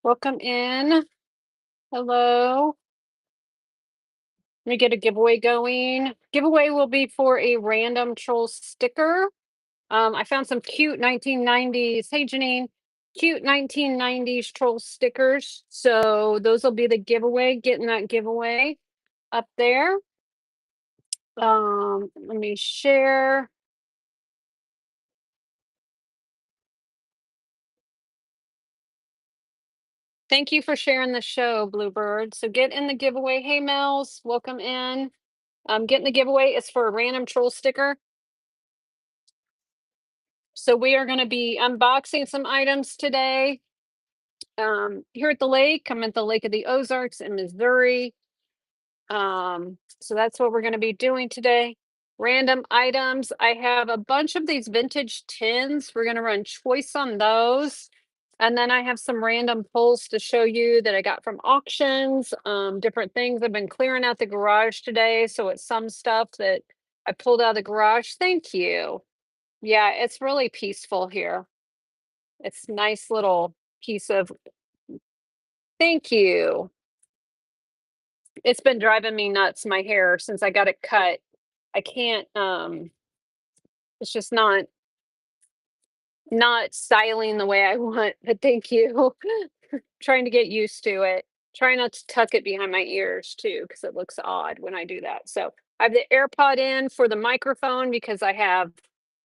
Welcome in. Hello. Let me get a giveaway going. Giveaway will be for a random troll sticker. I found some cute 1990s. Hey, Janine. Cute 1990s troll stickers. So those will be the giveaway. Getting that giveaway up there. Let me share. Thank you for sharing the show, Bluebird. So get in the giveaway. Hey, Mel's. Welcome in. Getting the giveaway is for a random troll sticker. So we are going to be unboxing some items today. Here at the lake, I'm at the Lake of the Ozarks in Missouri. So that's what we're going to be doing today. Random items. I have a bunch of these vintage tins. We're going to run choice on those. And then I have some random pulls to show you that I got from auctions, different things. I've been clearing out the garage today. So it's some stuff that I pulled out of the garage. Thank you. Yeah, it's really peaceful here. It's nice little piece of thank you. It's been driving me nuts, my hair, since I got it cut. I can't, it's just not styling the way I want, but thank you. Trying to get used to it. Try not to tuck it behind my ears too, because it looks odd when I do that. So I have the AirPod in for the microphone because I have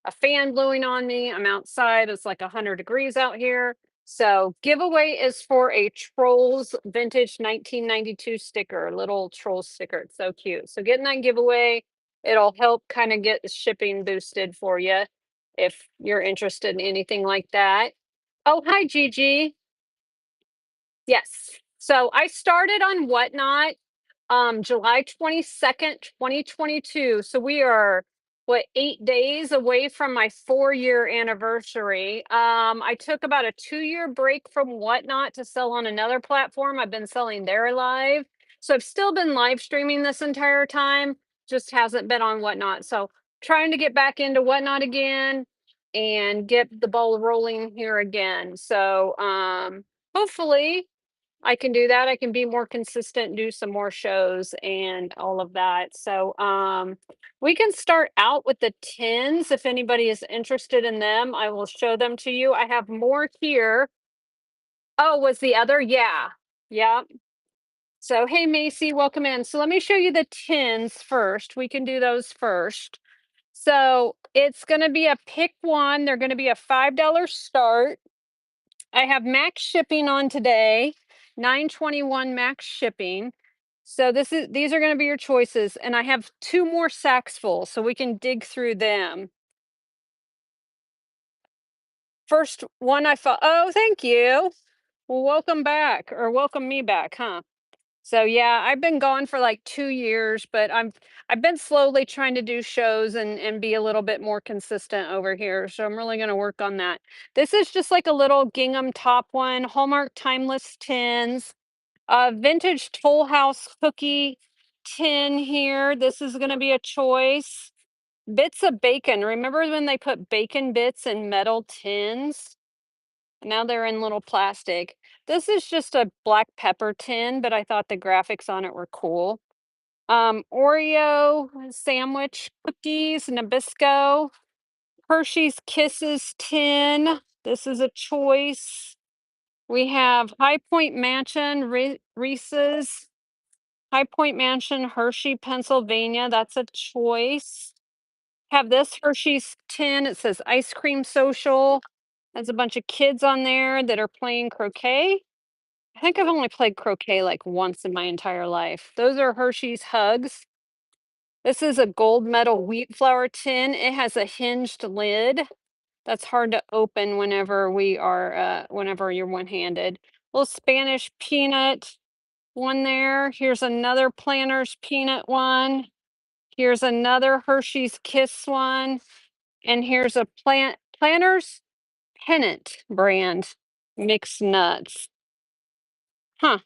a fan blowing on me. I'm outside. It's like 100 degrees out here. So giveaway is for a Trolls vintage 1992 sticker, little troll sticker. It's so cute. So getting that giveaway, it'll help kind of get the shipping boosted for you if you're interested in anything like that. Oh, hi, Gigi. Yes. So I started on Whatnot July 22nd, 2022. So we are what 8 days away from my 4-year anniversary. I took about a 2-year break from Whatnot to sell on another platform. I've been selling there live. So I've still been live streaming this entire time, just hasn't been on Whatnot. So trying to get back into Whatnot again and get the ball rolling here again. So hopefully I can do that. I can be more consistent, do some more shows and all of that. So we can start out with the tins if anybody is interested in them. I will show them to you. I have more here. Oh, was the other? Yeah. Yeah. So hey Macy, welcome in. So let me show you the tins first. We can do those first. So it's gonna be a pick one. They're gonna be a $5 start. I have max shipping on today, 921 max shipping. So these are going to be your choices, and I have two more sacks full, so we can dig through them. First one I thought, oh, thank you. Well, welcome back, or welcome me back, huh? So yeah, I've been gone for like 2 years, but I've been slowly trying to do shows and be a little bit more consistent over here. So I'm really gonna work on that. This is just like a little gingham top one, Hallmark Timeless Tins. Vintage Toll House cookie tin here. This is gonna be a choice. Bits of bacon. Remember when they put bacon bits in metal tins? Now they're in little plastic. This is just a black pepper tin, but I thought the graphics on it were cool. Oreo sandwich cookies, Nabisco, Hershey's Kisses tin. This is a choice. We have High Point Mansion, Reese's, High Point Mansion, Hershey, Pennsylvania. That's a choice. Have this Hershey's tin. It says Ice Cream Social. Has a bunch of kids on there that are playing croquet. I think I've only played croquet like once in my entire life. Those are Hershey's Hugs. This is a gold medal wheat flour tin. It has a hinged lid. That's hard to open whenever you're one-handed. Little Spanish peanut one there. Here's another Planters peanut one. Here's another Hershey's Kiss one. And here's a Planters Pennant brand mixed nuts. Huh.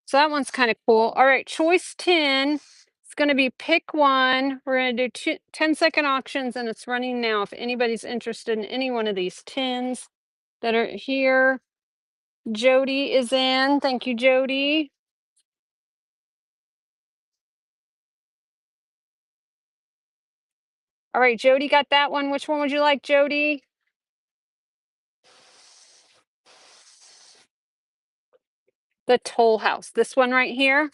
So that one's kind of cool. All right, choice 10. It's going to be pick one. We're going to do 10-second auctions, and it's running now. If anybody's interested in any one of these tins that are here, Jody is in. Thank you, Jody. All right, Jody got that one. Which one would you like, Jody? The Toll House. This one right here.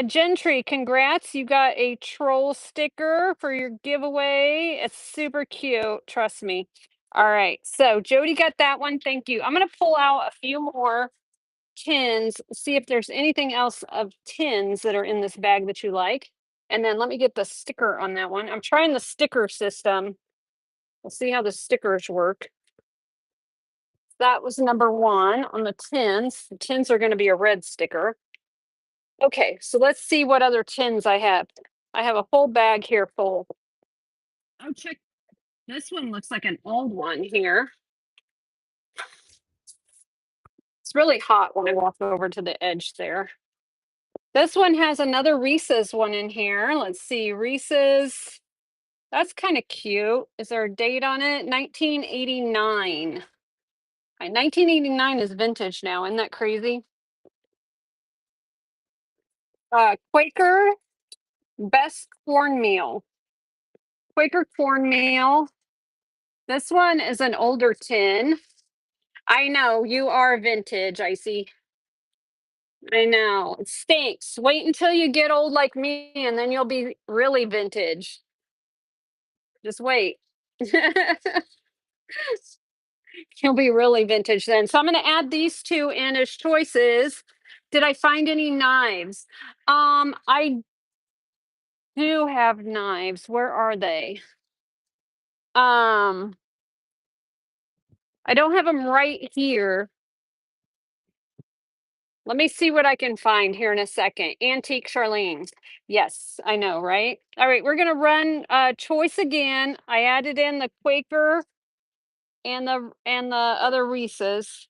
Gentry, congrats. You got a troll sticker for your giveaway. It's super cute. Trust me. All right. So Jody got that one. Thank you. I'm going to pull out a few more tins, see if there's anything else of tins that are in this bag that you like. And then let me get the sticker on that one. I'm trying the sticker system. We'll see how the stickers work. That was number one on the tins. The tins are going to be a red sticker. Okay, so let's see what other tins I have. I have a whole bag here full. Oh, check. This one looks like an old one here. It's really hot when I walk over to the edge there. This one has another Reese's one in here. Let's see, Reese's. That's kind of cute. Is there a date on it? 1989. 1989 is vintage now. Isn't that crazy? Quaker Best Cornmeal. Quaker Cornmeal. This one is an older tin. I know, you are vintage, Icy. I know. It stinks. Wait until you get old like me, and then you'll be really vintage. Just wait. You'll be really vintage then. So I'm going to add these two in as choices. Did I find any knives? I do have knives. Where are they? I don't have them right here. Let me see what I can find here in a second. Antique Charlene. Yes, I know, right? All right, we're gonna run choice again. I added in the Quaker and the other Reese's.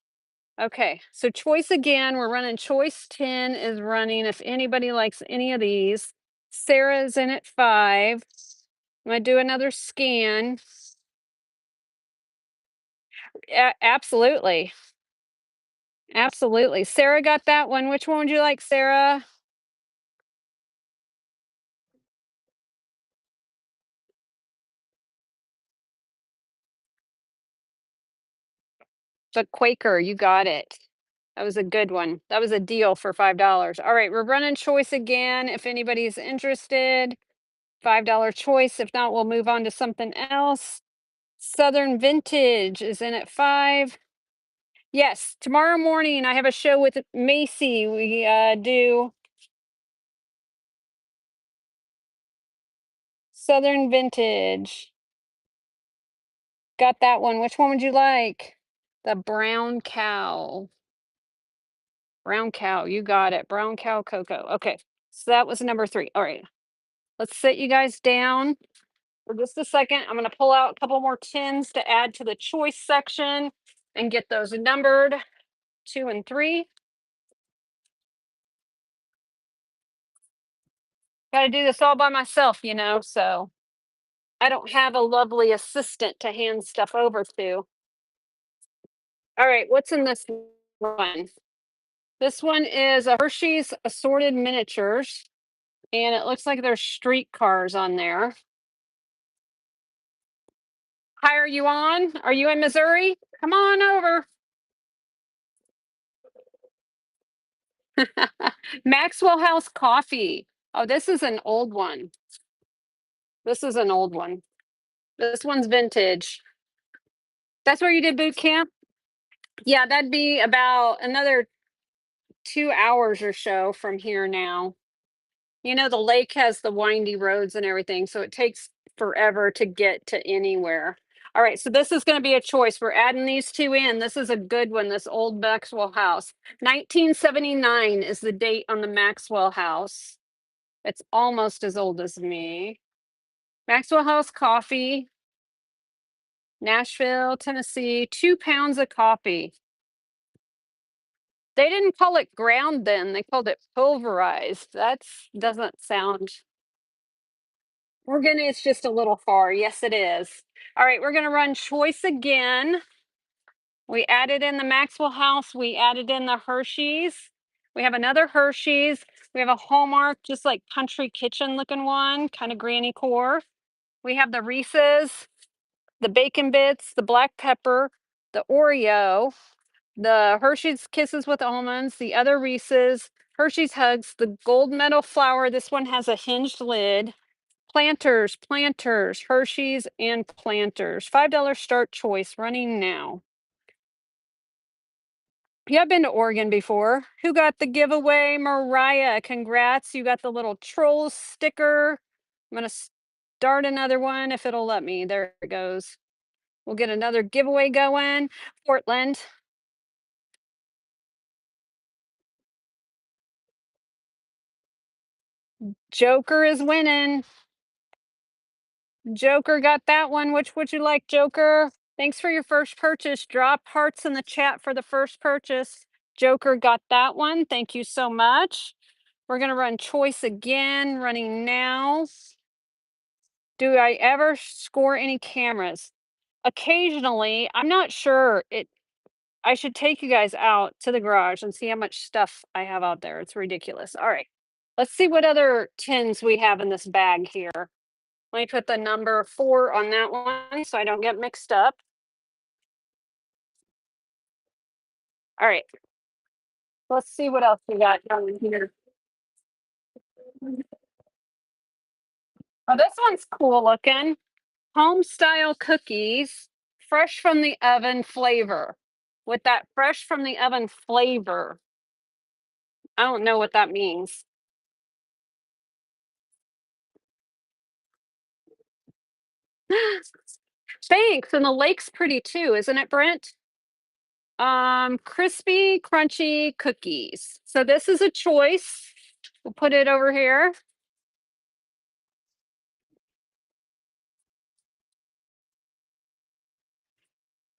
Okay, so choice again. We're running choice 10 is running. If anybody likes any of these, Sarah's in at 5. I'm gonna do another scan. Absolutely. Absolutely. Sarah got that one. Which one would you like, Sarah? The Quaker, you got it. That was a good one. That was a deal for $5. All right, we're running choice again. If anybody's interested, $5 choice. If not, we'll move on to something else. Southern Vintage is in at 5. Yes, tomorrow morning I have a show with Macy. We do Southern Vintage. Got that one. Which one would you like? The brown cow. Brown cow. You got it. Brown cow cocoa. Okay. So that was number 3. All right. Let's sit you guys down for just a second. I'm going to pull out a couple more tins to add to the choice section and get those numbered 2 and 3. Got to do this all by myself, so I don't have a lovely assistant to hand stuff over to. All right, what's in this one? This one is a Hershey's Assorted Miniatures, and it looks like there's streetcars on there. Hi, are you on? Are you in Missouri? Come on over. Maxwell House Coffee. Oh, this is an old one. This is an old one. This one's vintage. That's where you did boot camp? Yeah, that'd be about another 2 hours or so from here now. The lake has the windy roads and everything, so it takes forever to get to anywhere. All right, so this is going to be a choice. We're adding these two in. This is a good one, this old Maxwell House. 1979 is the date on the Maxwell House. It's almost as old as me. Maxwell House Coffee, Nashville, Tennessee, 2 pounds of coffee. They didn't call it ground then, they called it pulverized. That doesn't sound. It's just a little far. Yes, it is. All right, we're gonna run choice again. We added in the Maxwell House. We added in the Hershey's. We have another Hershey's. We have a Hallmark, just like country kitchen looking one, kind of granny core. We have the Reese's, the Bacon Bits, the Black Pepper, the Oreo, the Hershey's Kisses with Almonds, the other Reese's, Hershey's Hugs, the Gold Medal Flower. This one has a hinged lid. Planters, Hershey's, and Planters. $5 start choice running now. Yeah, I've been to Oregon before. Who got the giveaway? Mariah, congrats. You got the little troll sticker. I'm going to start another one if it'll let me. There it goes. We'll get another giveaway going. Portland. Joker is winning. Joker got that one. Which would you like, Joker? Thanks for your first purchase. Drop hearts in the chat for the first purchase. Joker got that one. Thank you so much. We're going to run choice again, running now. Do I ever score any cameras? Occasionally. I'm not sure. I should take you guys out to the garage and see how much stuff I have out there. It's ridiculous. All right. Let's see what other tins we have in this bag here. Let me put the number 4 on that one so I don't get mixed up. All right. Let's see what else we got down here. Oh, this one's cool looking. Home style cookies, fresh from the oven flavor. With that fresh from the oven flavor, I don't know what that means. Thanks. And the lake's pretty too, isn't it, Brent? Crispy, crunchy cookies. So this is a choice. We'll put it over here.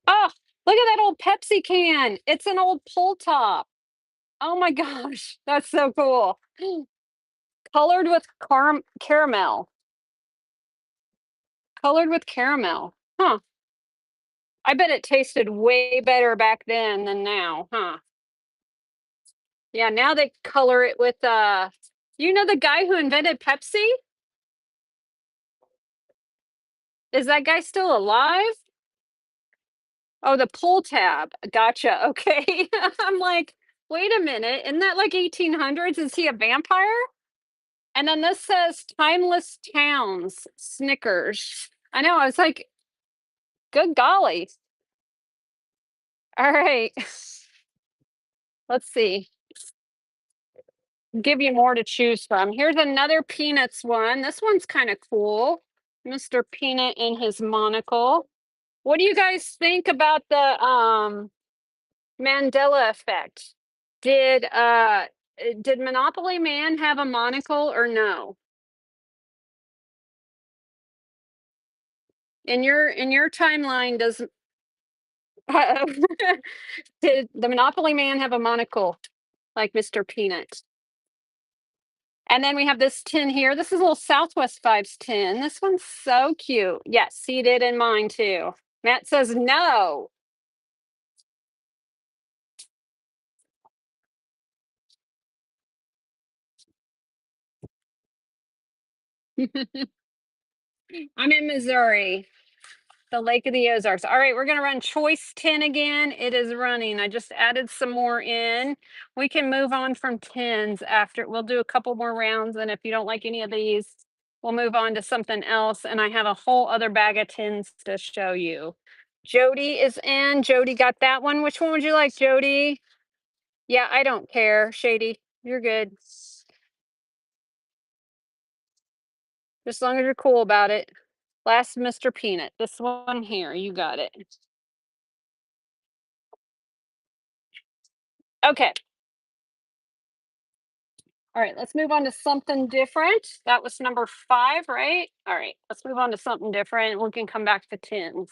Oh, look at that old Pepsi can. It's an old pull top. Oh my gosh, that's so cool. Colored with caramel. Colored with caramel. Huh. I bet it tasted way better back then than now, huh? Yeah, now they color it with you know the guy who invented Pepsi? Is that guy still alive? Oh, the pull tab. Gotcha. Okay. I'm like, wait a minute. Isn't that like 1800s? Is he a vampire? And then this says Timeless Towns Snickers. I know. I was like, good golly. All right. Let's see. Give you more to choose from. Here's another Peanuts one. This one's kind of cool. Mr. Peanut in his monocle. What do you guys think about the Mandela effect? Did Monopoly Man have a monocle or no? In your timeline, does did the Monopoly Man have a monocle like Mr. Peanut? And then we have this tin here. This is a little Southwest Vibes tin. This one's so cute. Yes, he did in mine too. Matt says no. I'm in Missouri, the Lake of the Ozarks. All right, we're going to run choice 10 again. It is running. I just added some more in. We can move on from tens after. We'll do a couple more rounds. And if you don't like any of these, we'll move on to something else. And I have a whole other bag of tins to show you. Jody is in. Jody got that one. Which one would you like, Jody? Yeah, I don't care. Shady, you're good. Just as long as you're cool about it. Last Mr. Peanut. This one here. You got it. Okay. All right, let's move on to something different. That was number 5, right? All right, let's move on to something different. We can come back to tins.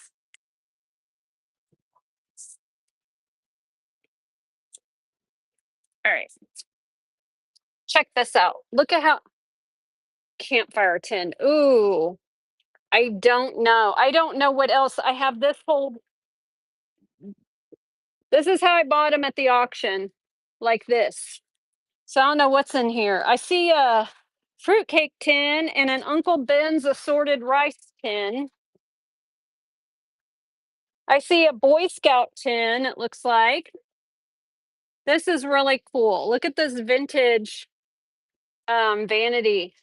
All right. Check this out. Look at how campfire tin. Ooh, I don't know. I don't know what else. I have this whole This is how I bought them at the auction, like this. So I don't know what's in here. I see a fruitcake tin and an Uncle Ben's assorted rice tin. I see a Boy Scout tin, it looks like. This is really cool. Look at this vintage vanity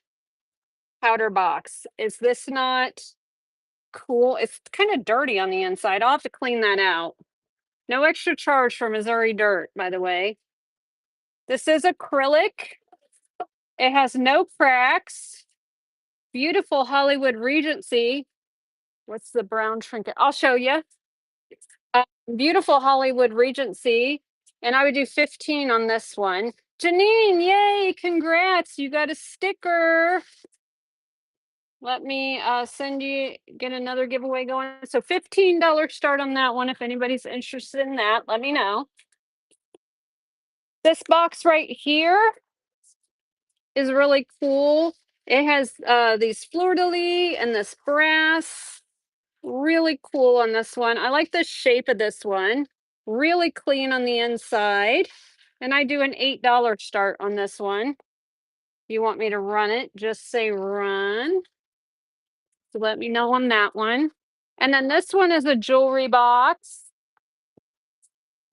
powder box. Is this not cool? It's kind of dirty on the inside. I'll have to clean that out. No extra charge for Missouri Dirt, by the way. This is acrylic. It has no cracks. Beautiful Hollywood Regency. What's the brown trinket? I'll show you. Beautiful Hollywood Regency. And I would do 15 on this one. Janine, yay, congrats. You got a sticker. Let me get another giveaway going. So $15 start on that one. If anybody's interested in that, let me know. This box right here is really cool. It has these fleur-de-lis and this brass. Really cool on this one. I like the shape of this one. Really clean on the inside. And I do an $8 start on this one. If you want me to run it, just say run. So let me know on that one. And then this one is a jewelry box.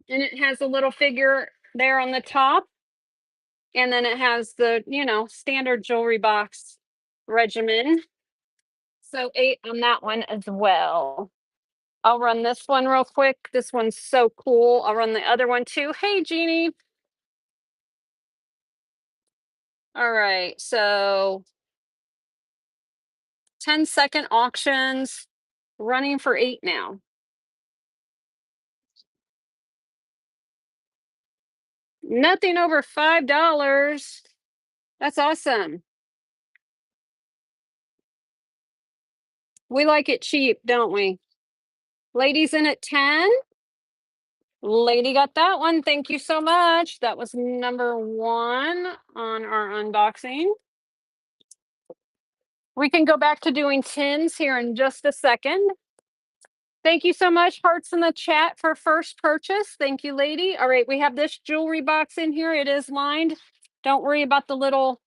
And it has a little figure there on the top. And then it has the, standard jewelry box regimen. So 8 on that one as well. I'll run this one real quick. This one's so cool. I'll run the other one too. Hey, Jeannie. All right. So 10-second auctions running for 8 now. Nothing over $5. That's awesome. We like it cheap, don't we? Ladies in at 10. Lady got that one. Thank you so much. That was number 1 on our unboxing. We can go back to doing tins here in just a second. Thank you so much. Hearts in the chat for first purchase. Thank you, lady. All right, we have this jewelry box in here. It is lined. Don't worry about the little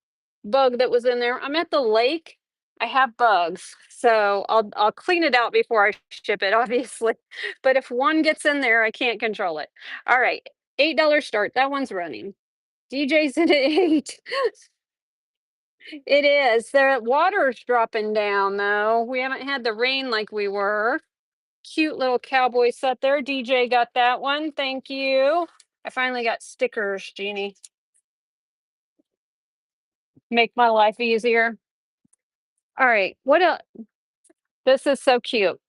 bug that was in there. I'm at the lake. I have bugs, so I'll clean it out before I ship it, obviously. But if one gets in there, I can't control it. All right, $8 start. That one's running. DJ's in at 8. It is. The water's dropping down though. We haven't had the rain like we were. Cute little cowboy set there. DJ got that one. Thank you. I finally got stickers, Jeannie. Make my life easier. All right. What else? This is so cute.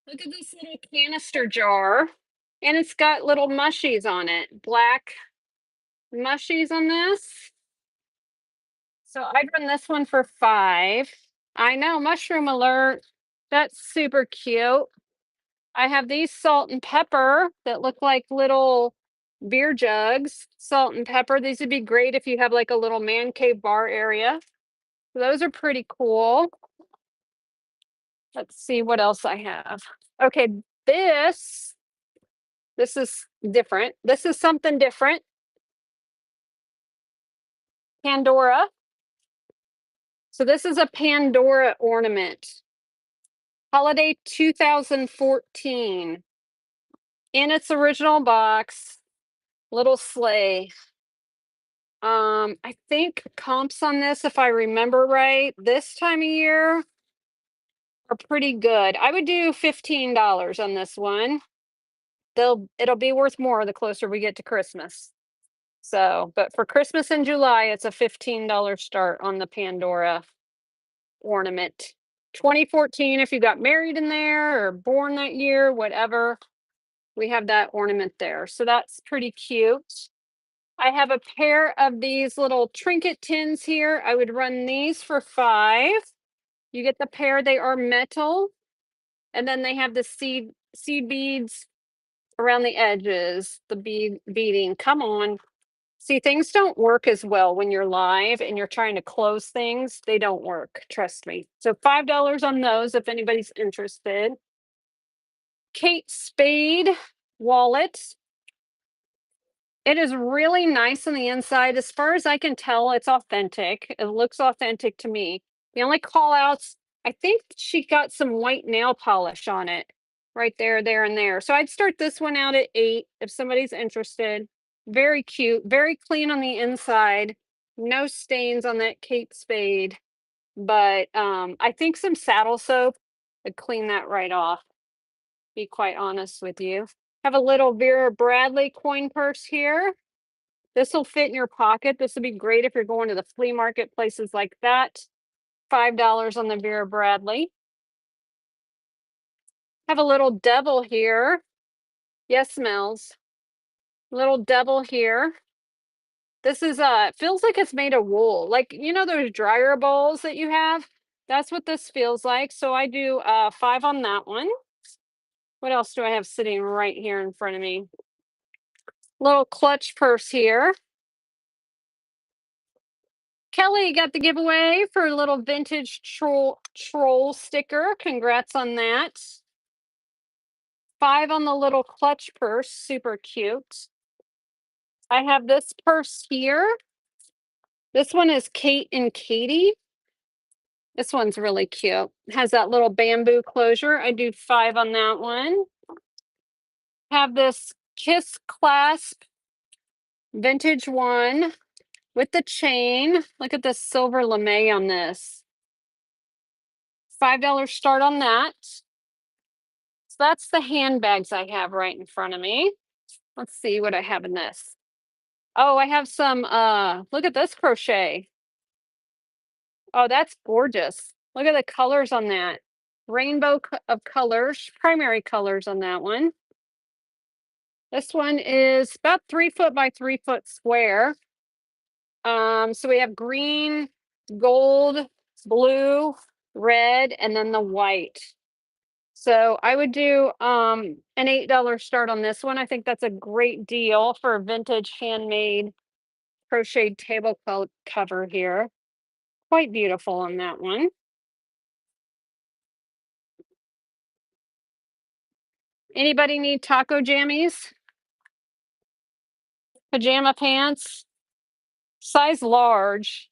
Look at this little canister jar. And it's got little mushies on it. Black mushies on this. So I'd run this one for 5. I know, mushroom alert. That's super cute. I have these salt and pepper that look like little beer jugs. Salt and pepper. These would be great if you have like a little man cave bar area. So those are pretty cool. Let's see what else I have. Okay, this is different. This is something different. Pandora. So this is a Pandora ornament. Holiday 2014. In its original box, little sleigh. I think comps on this, if I remember right, this time of year are pretty good. I would do $15 on this one. It'll be worth more the closer we get to Christmas. So, but for Christmas in July, it's a $15 start on the Pandora ornament. 2014, if you got married in there or born that year, whatever, we have that ornament there. So that's pretty cute. I have a pair of these little trinket tins here. I would run these for 5. You get the pair, they are metal. And then they have the seed beads around the edges, the beading. Come on. See, things don't work as well when you're live and you're trying to close things. They don't work, trust me. So $5 on those if anybody's interested. Kate Spade wallet. It is really nice on the inside. As far as I can tell, it's authentic. It looks authentic to me. The only call outs, I think she got some white nail polish on it right there, there, and there. So I'd start this one out at 8 if somebody's interested. Very cute, very clean on the inside. No stains on that Kate Spade. But I think some saddle soap would clean that right off, be quite honest with you. Have a little Vera Bradley coin purse here. This will fit in your pocket. This would be great if you're going to the flea market, places like that. $5 on the Vera Bradley. Have a little devil here. Yes, smells. Little devil here. This is feels like it's made of wool. Like, you know those dryer balls that you have? That's what this feels like. So I do 5 on that one. What else do I have sitting right here in front of me? Little clutch purse here. Kelly got the giveaway for a little vintage troll sticker. Congrats on that. 5 on the little clutch purse. Super cute. I have this purse here. This one is Kate and Katie. This one's really cute. Has that little bamboo closure. I do 5 on that one. Have this Kiss clasp vintage one with the chain. Look at the silver lame on this. $5 start on that. So that's the handbags I have right in front of me. Let's see what I have in this. Oh, I have some, look at this crochet. Oh, that's gorgeous. Look at the colors on that. Rainbow of colors, primary colors on that one. This one is about 3 foot by 3 foot square. So we have green, gold, blue, red, and then the white. So I would do an $8 start on this one. I think that's a great deal for a vintage handmade crocheted table cover here. Quite beautiful on that one. Anybody need taco jammies? Pajama pants? Size large.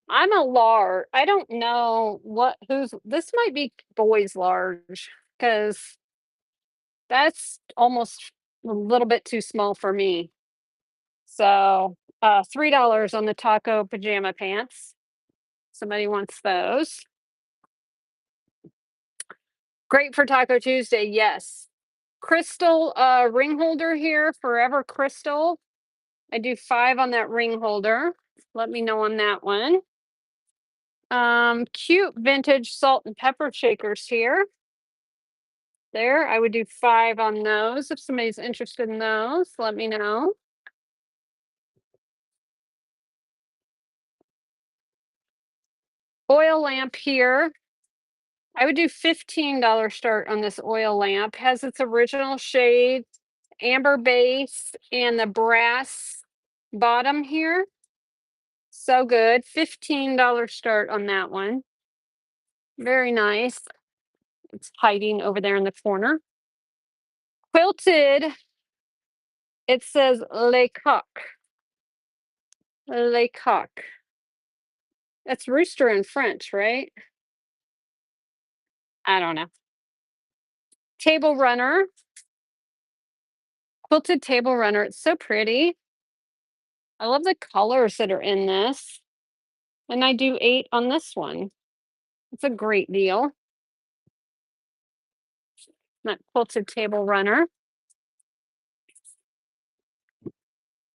I'm a large. I don't know this might be boys large because that's almost a little bit too small for me. So $3 on the taco pajama pants. Somebody wants those. Great for Taco Tuesday, yes. Crystal ring holder here, Forever Crystal. I do 5 on that ring holder. Let me know on that one. Cute vintage salt and pepper shakers here. There, I would do 5 on those. If somebody's interested in those, let me know. Oil lamp here. I would do $15 start on this oil lamp. Has its original shade, amber base, and the brass bottom here. So good. $15 start on that one. Very nice. It's hiding over there in the corner. Quilted. It says Le Coq. Le Coq. That's rooster in French, right? I don't know. Table runner. Quilted table runner. It's so pretty. I love the colors that are in this. And I do 8 on this one. It's a great deal. That quilted table runner.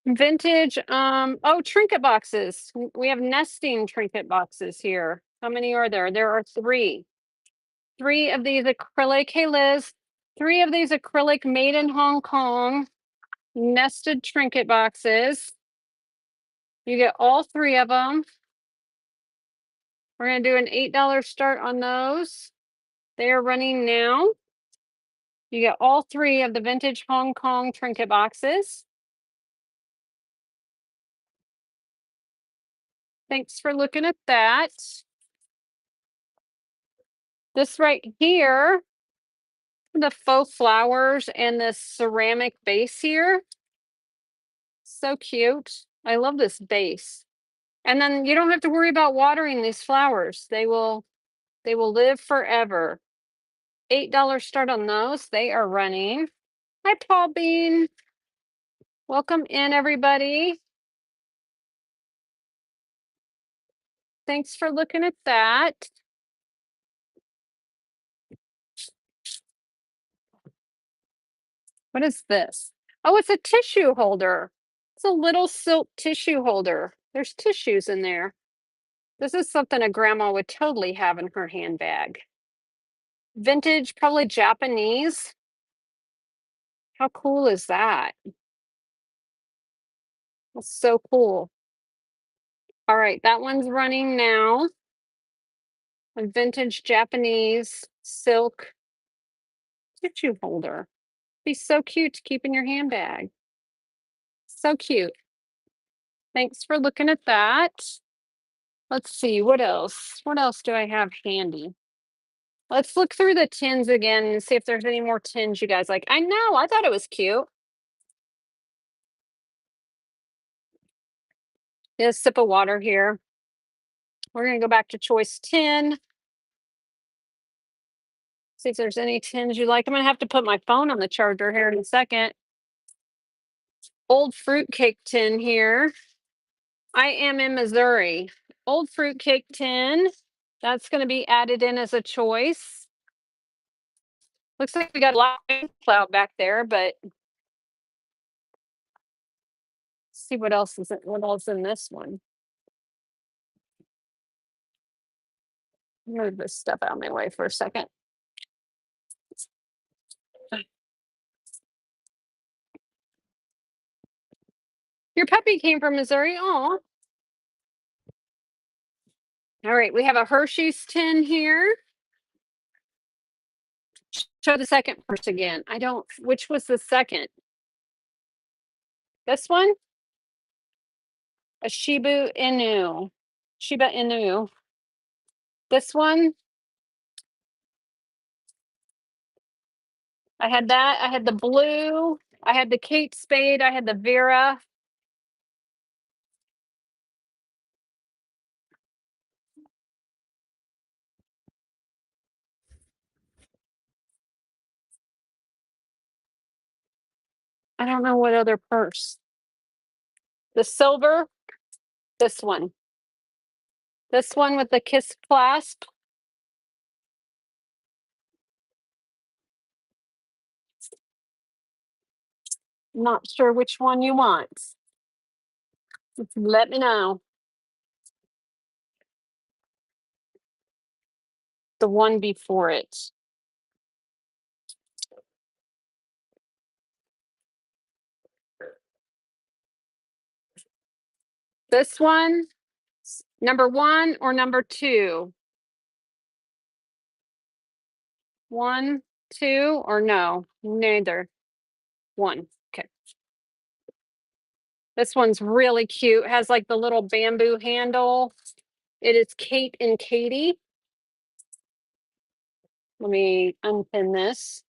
Vintage, oh, trinket boxes. We have nesting trinket boxes here. How many are there? There are 3. 3 of these acrylic, hey Liz, 3 of these acrylic made in Hong Kong nested trinket boxes. You get all 3 of them. We're gonna do an $8 start on those. They are running now. You get all 3 of the vintage Hong Kong trinket boxes. Thanks for looking at that. This right here, the faux flowers and the ceramic base here. So cute. I love this base. And then you don't have to worry about watering these flowers. They will live forever. $8 start on those. They are running. Hi, Paul Bean. Welcome in, everybody. Thanks for looking at that. What is this? Oh, it's a tissue holder. It's a little silk tissue holder. There's tissues in there. This is something a grandma would totally have in her handbag. Vintage, probably Japanese. How cool is that? That's so cool. All right, that one's running now. A vintage Japanese silk tissue holder. Be so cute to keep in your handbag. So cute. Thanks for looking at that. Let's see, what else? What else do I have handy? Let's look through the tins again and see if there's any more tins you guys like. I know, I thought it was cute. Get a sip of water here. We're gonna go back to choice 10. See if there's any tins you like. I'm gonna have to put my phone on the charger here in a second. Old fruitcake tin here. I am in Missouri. Old fruitcake tin. That's gonna be added in as a choice. Looks like we got a lot of cloud back there, but see what else is what else in this one. Move this stuff out of my way for a second. Your puppy came from Missouri. Oh. All right, we have a Hershey's tin here. Show the second first again. I don't, which was the second? This one? A Shiba Inu. Shiba Inu. This one? I had that. I had the blue. I had the Kate Spade. I had the Vera. I don't know what other purse. The silver. This one. This one with the kiss clasp. Not sure which one you want. Let me know. The one before it. This one, number 1 or number 2? 1, 2, or no? Neither. 1. Okay. This one's really cute. Has like the little bamboo handle. It is Kate and Katie. Let me unpin this.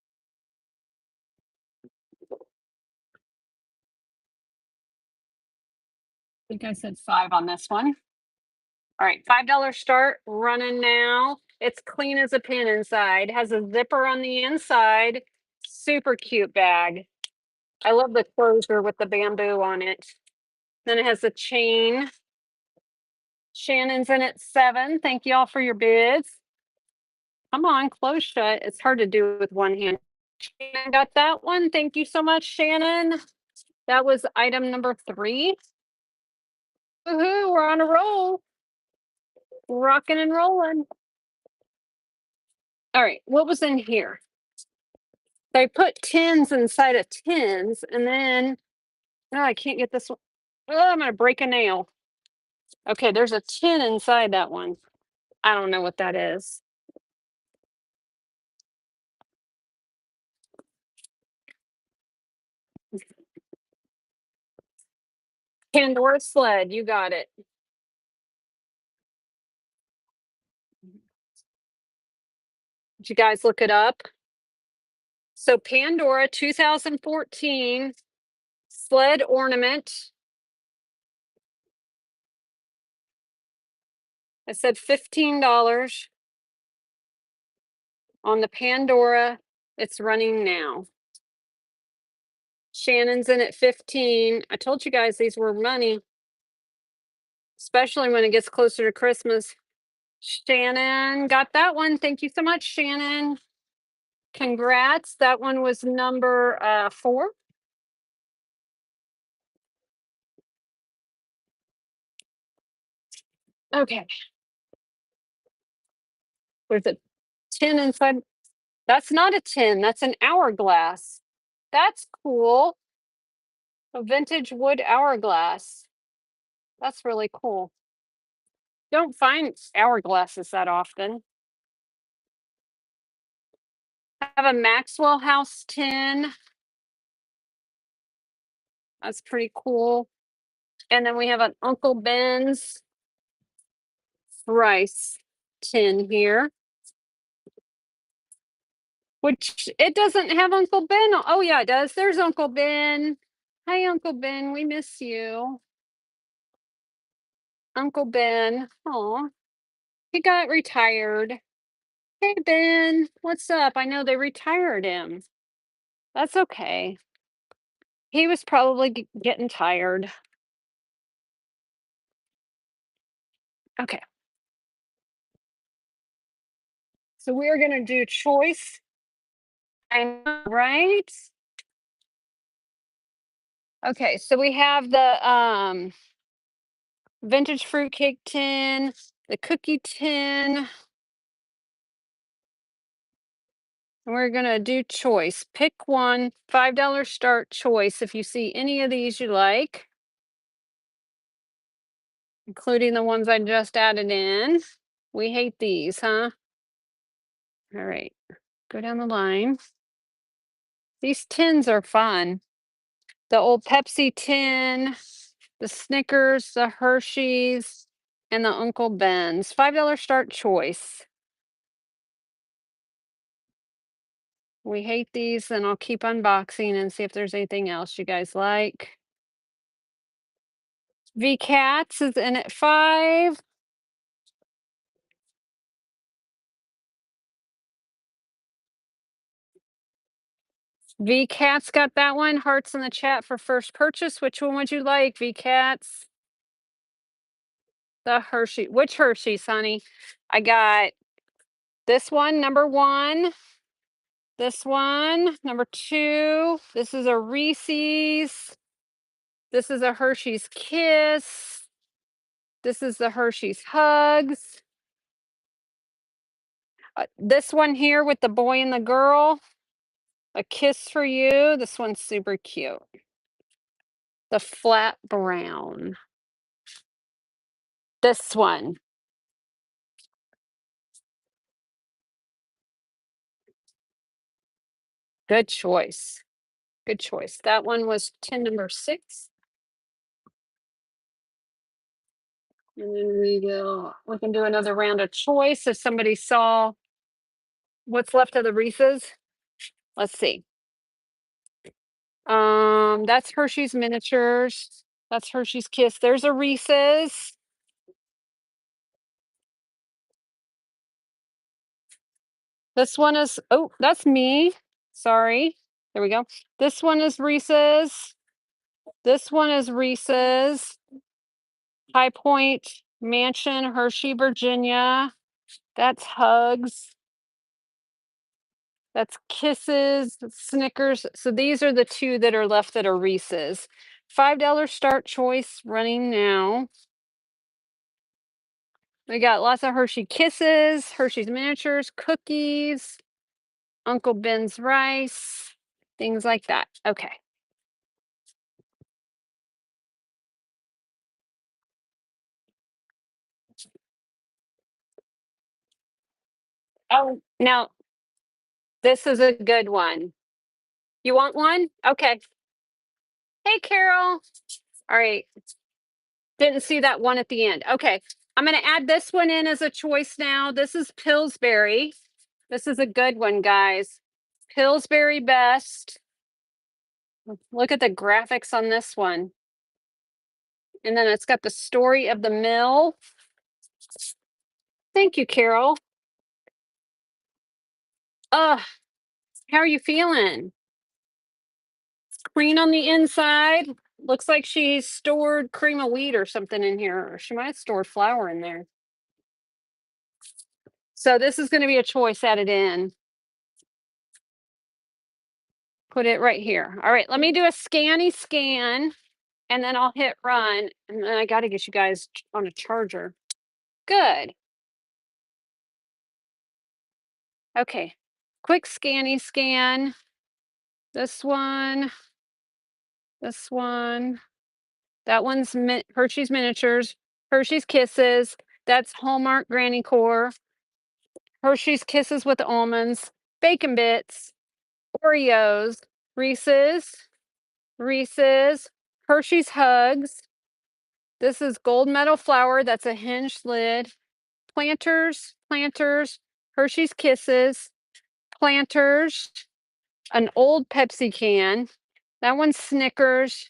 I think I said 5 on this one. All right, $5 start running now. It's clean as a pin inside. Has a zipper on the inside. Super cute bag. I love the closure with the bamboo on it. Then it has a chain. Shannon's in at 7. Thank you all for your bids. Come on, close shut. It's hard to do with one hand. Shannon got that one. Thank you so much, Shannon. That was item number 3. Woohoo, we're on a roll. Rocking and rolling. All right, what was in here? They put tins inside of tins, and then I can't get this one. Oh, I'm gonna break a nail. Okay, there's a tin inside that one. I don't know what that is. Pandora sled, you got it. Did you guys look it up? So Pandora 2014 sled ornament. I said $15 on the Pandora. It's running now. Shannon's in at 15. I told you guys these were money, especially when it gets closer to Christmas. Shannon got that one. Thank you so much, Shannon. Congrats. That one was number 4. Okay. There's a tin inside. That's not a tin. That's an hourglass. That's cool. A vintage wood hourglass. That's really cool. Don't find hourglasses that often. I have a Maxwell House tin. That's pretty cool. And then we have an Uncle Ben's rice tin here, which it doesn't have Uncle Ben. Oh yeah, it does. There's Uncle Ben. Hi, Uncle Ben. We miss you. Uncle Ben. Oh, he got retired. Hey, Ben. What's up? I know they retired him. That's okay. He was probably getting tired. Okay. So we're going to do choice. I know, right? Okay, so we have the vintage fruitcake tin, the cookie tin. And we're going to do choice. Pick one, $5 start choice if you see any of these you like, including the ones I just added in. We hate these, huh? All right, go down the line. These tins are fun. The old Pepsi tin, the Snickers, the Hershey's, and the Uncle Ben's. $5 start choice. We hate these, and I'll keep unboxing and see if there's anything else you guys like. V Cats is in at 5. V Cats got that one. Hearts in the chat for first purchase. Which one would you like, V Cats? The Hershey. Which Hershey's, honey? I got this one, number 1. This one, number 2. This is a Reese's. This is a Hershey's Kiss. This is the Hershey's Hugs. This one here with the boy and the girl. A Kiss for You. This one's super cute. The flat brown. This one. Good choice. Good choice. That one was tin number 6. And then we can do another round of choice if somebody saw what's left of the Reese's. Let's see. That's Hershey's Miniatures. That's Hershey's Kiss. There's a Reese's. This one is, oh, that's me. Sorry. There we go. This one is Reese's. This one is Reese's. High Point Mansion, Hershey, Virginia. That's Hugs. That's Kisses, Snickers. So these are the 2 that are left that are Reese's. $5 start choice running now. We got lots of Hershey Kisses, Hershey's Miniatures, cookies, Uncle Ben's rice, things like that. Okay. Oh, now this is a good one. You want one? Okay. Hey, Carol. All right. Didn't see that one at the end. Okay. I'm going to add this one in as a choice now. This is Pillsbury. This is a good one, guys. Pillsbury Best. Look at the graphics on this one. And then it's got the story of the mill. Thank you, Carol. Ugh, how are you feeling? Clean on the inside. Looks like she stored cream of wheat or something in here, or she might have stored flour in there. So this is going to be a choice added in. Put it right here. All right, let me do a scanny scan and then I'll hit run. And then I got to get you guys on a charger. Good. Okay. Quick scanny scan. This one. This one. That one's Hershey's Miniatures. Hershey's Kisses. That's Hallmark Granny Core. Hershey's Kisses with almonds. Bacon Bits. Oreos. Reese's. Reese's. Hershey's Hugs. This is Gold Medal Flour. That's a hinged lid. Planters. Planters. Hershey's Kisses. Planters. An old Pepsi can. That one's Snickers.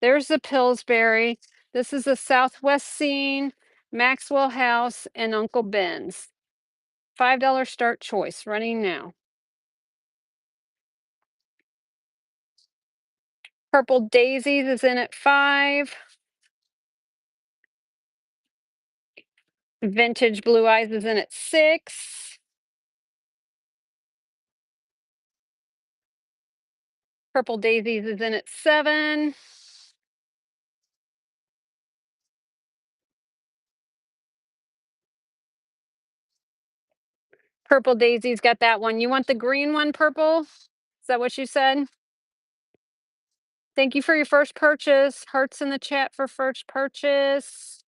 There's the Pillsbury. This is the Southwest Scene, Maxwell House, and Uncle Ben's. $5 start choice running now. Purple Daisies is in at 5. Vintage Blue Eyes is in at 6. Purple Daisies is in at 7. Purple Daisy's got that one. You want the green one, Purple? Is that what you said? Thank you for your first purchase. Hearts in the chat for first purchase.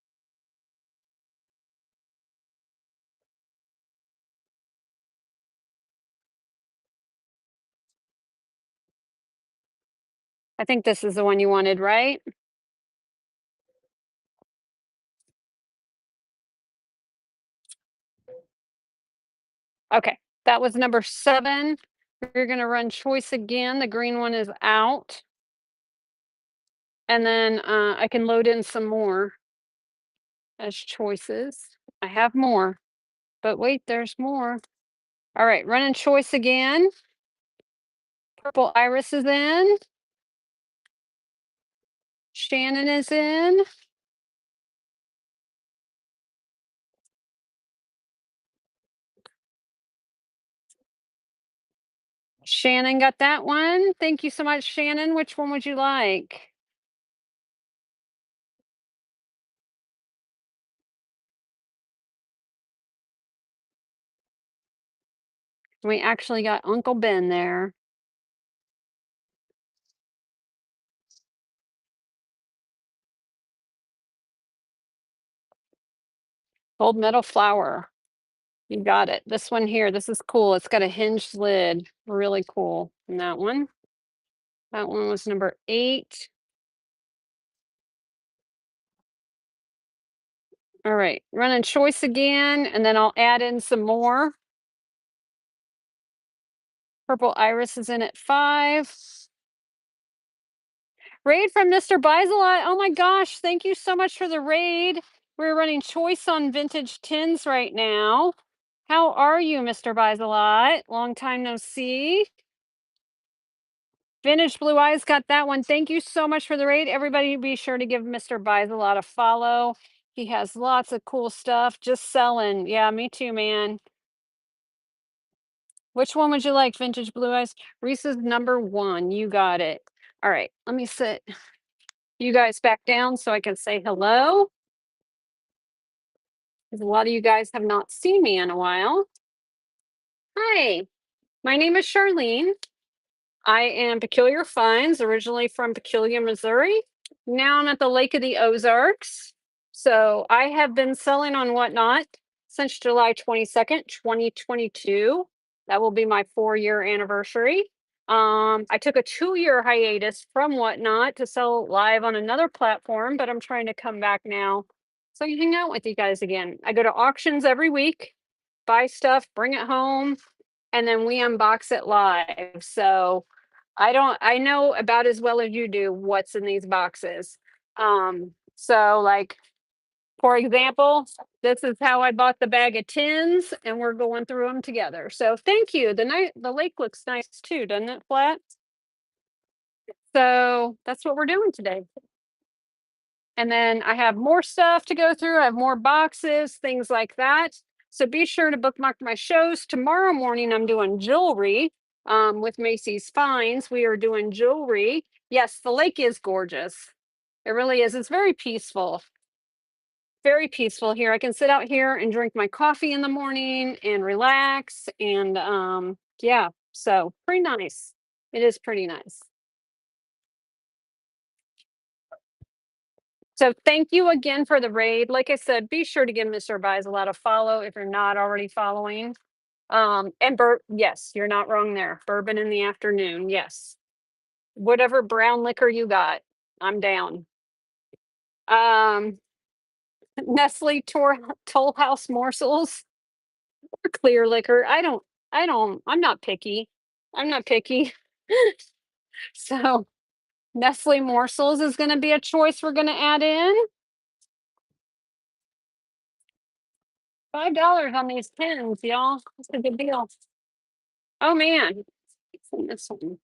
I think this is the one you wanted, right? Okay, that was number 7. We're gonna run choice again. The green one is out. And then I can load in some more as choices. I have more, but wait, there's more. All right, running choice again. Purple Iris is in. Shannon is in. Shannon got that one. Thank you so much, Shannon. Which one would you like? We actually got Uncle Ben there. Gold Medal Flour. You got it. This one here, this is cool. It's got a hinged lid. Really cool. And that one. That one was number 8. All right, running choice again, and then I'll add in some more. Purple Iris is in at 5. Raid from Mr. Biselot. Oh my gosh, thank you so much for the raid. We're running choice on vintage tins right now. How are you, Mr. Biselot? Long time no see. Vintage Blue Eyes got that one. Thank you so much for the raid. Everybody be sure to give Mr. Biselot a follow. He has lots of cool stuff. Just selling. Yeah, me too, man. Which one would you like, Vintage Blue Eyes? Reese's number 1. You got it. All right, let me sit you guys back down so I can say hello. Because a lot of you guys have not seen me in a while. Hi, my name is Charlene. I am Peculiar Finds, originally from Peculiar, Missouri. Now I'm at the Lake of the Ozarks. So I have been selling on Whatnot since July 22nd, 2022. That will be my 4-year anniversary. I took a 2-year hiatus from Whatnot to sell live on another platform, but I'm trying to come back now so I can hang out with you guys again. I go to auctions every week, buy stuff, bring it home, and then we unbox it live. So I know about as well as you do what's in these boxes. So like For example, this is how I bought the bag of tins, and we're going through them together. So thank you. The lake looks nice too, doesn't it, Flat? So that's what we're doing today. And then I have more stuff to go through. I have more boxes, things like that. So be sure to bookmark my shows. Tomorrow morning, I'm doing jewelry with Macy's Finds. We are doing jewelry. Yes, the lake is gorgeous. It really is. It's very peaceful. Very peaceful here. I can sit out here and drink my coffee in the morning and relax. And yeah, so pretty nice. It is pretty nice. So thank you again for the raid. Like I said, be sure to give Mr. Bisalot a follow if you're not already following. And yes, you're not wrong there. Bourbon in the afternoon. Yes. Whatever brown liquor you got, I'm down. Um, Nestle Toll House morsels or clear liquor. I'm not picky. I'm not picky. So Nestle morsels is going to be a choice we're going to add in. $5 on these pins, y'all. That's a good deal. Oh man. This one.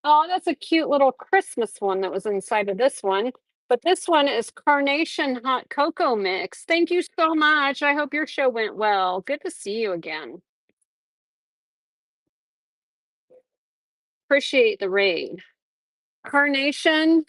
Oh, that's a cute little Christmas one that was inside of this one. But this one is Carnation Hot Cocoa Mix. Thank you so much. I hope your show went well. Good to see you again. Appreciate the raid. Carnation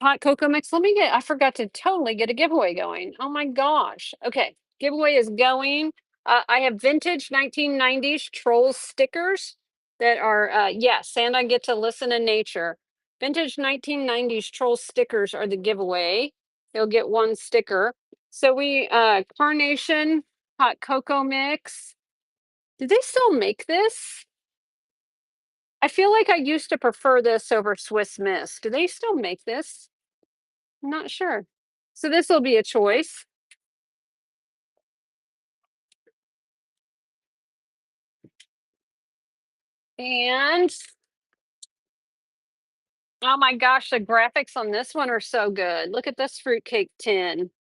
Hot Cocoa Mix. I forgot to totally get a giveaway going. Oh my gosh. Okay. Giveaway is going. I have vintage 1990s Trolls stickers that are, yes, and I get to listen in nature. Vintage 1990s Trolls stickers are the giveaway. You'll get one sticker. So Carnation Hot Cocoa Mix. Do they still make this? I feel like I used to prefer this over Swiss Miss. Do they still make this? I'm not sure. So this will be a choice. And oh my gosh, the graphics on this one are so good. Look at this fruitcake tin.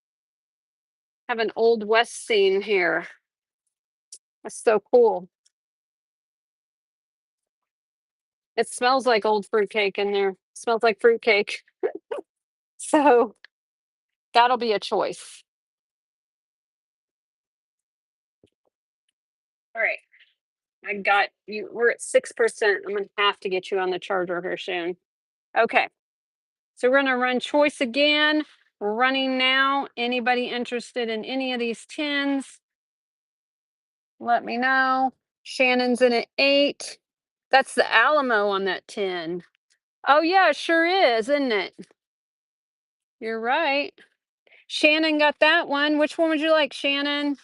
Have an old west scene here. That's so cool. It smells like old fruitcake in there. It smells like fruitcake. So that'll be a choice. All right. I got you. We're at 6%. I'm gonna have to get you on the charger here soon. Okay. So we're gonna run choice again. We're running now. Anybody interested in any of these tins? Let me know. Shannon's in at 8. That's the Alamo on that tin. Oh yeah, it sure is, isn't it? You're right. Shannon got that one. Which one would you like, Shannon?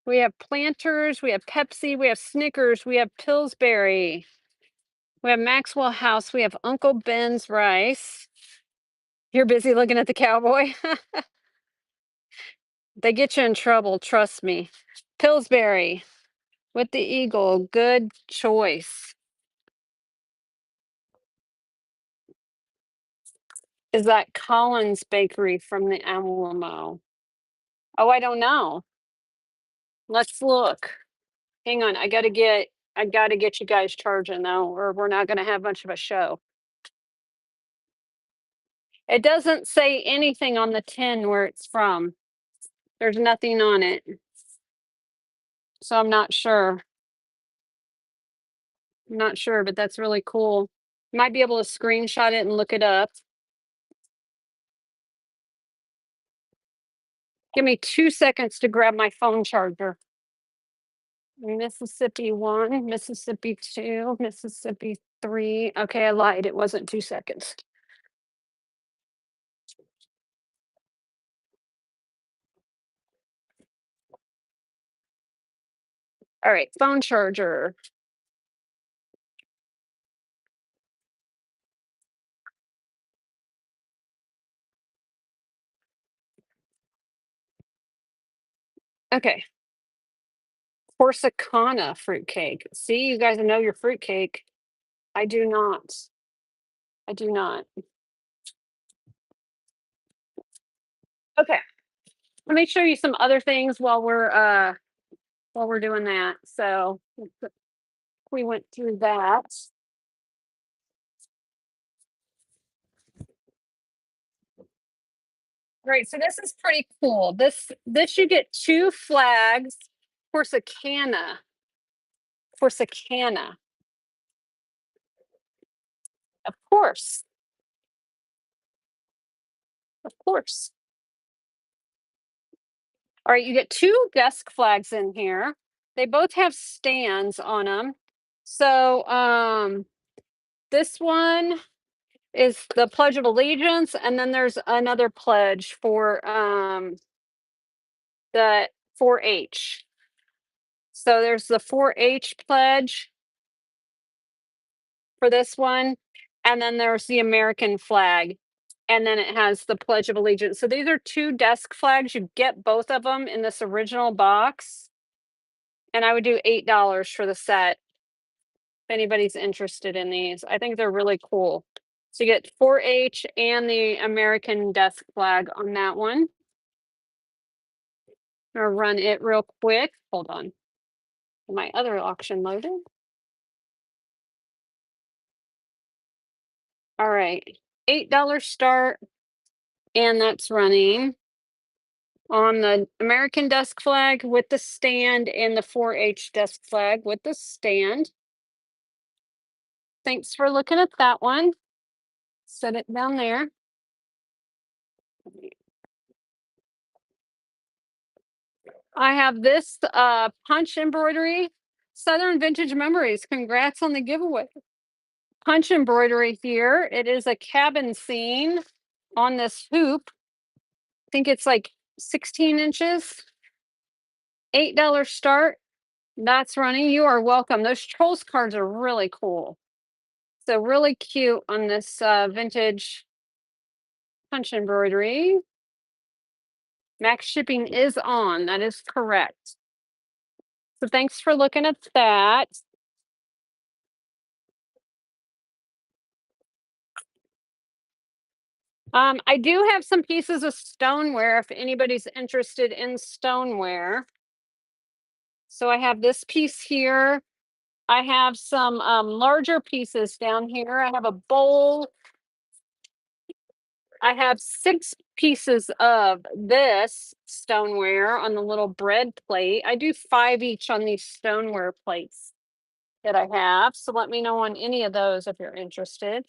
We have Planters, we have Pepsi, we have Snickers, we have Pillsbury, we have Maxwell House, we have Uncle Ben's rice. You're busy looking at the cowboy. They get you in trouble, trust me. Pillsbury with the eagle, good choice. Is that Collins Bakery from the Alamo? Oh, I don't know. Let's look. Hang on, I gotta get you guys charging though, or we're not gonna have much of a show. It doesn't say anything on the tin where it's from. There's nothing on it. So I'm not sure. I'm not sure, but that's really cool. Might be able to screenshot it and look it up. Give me 2 seconds to grab my phone charger. Mississippi 1, Mississippi 2, Mississippi 3. Okay, I lied. It wasn't 2 seconds. All right, phone charger. Okay. Corsicana fruitcake. See, you guys know your fruitcake. I do not. I do not. Okay. Let me show you some other things while we're doing that. So we went through that. Right, so this is pretty cool. This you get two flags, Corsicana. Corsicana. Of course. Of course. All right, you get two desk flags in here. They both have stands on them. So this one is the Pledge of Allegiance, and then there's another pledge for the 4-H. So there's the 4-H pledge for this one, and then there's the American flag, and then it has the Pledge of Allegiance. So these are two desk flags. You get both of them in this original box, and I would do $8 for the set if anybody's interested in these. I think they're really cool. So you get 4-H and the American desk flag on that one. I'll run it real quick. Hold on. My other auction loaded. All right. $8 start. And that's running on the American desk flag with the stand and the 4-H desk flag with the stand. Thanks for looking at that one. Set it down there. I have this punch embroidery, Southern Vintage Memories. Congrats on the giveaway. Punch embroidery here. It is a cabin scene on this hoop. I think it's like 16 inches. $8 start. That's running. You are welcome. Those Trolls cards are really cool. So really cute on this vintage punch embroidery. Max shipping is on. That is correct. So thanks for looking at that. I do have some pieces of stoneware if anybody's interested in stoneware. So I have this piece here. I have some larger pieces down here. I have a bowl. I have 6 pieces of this stoneware on the little bread plate. I do 5 each on these stoneware plates that I have. So let me know on any of those if you're interested.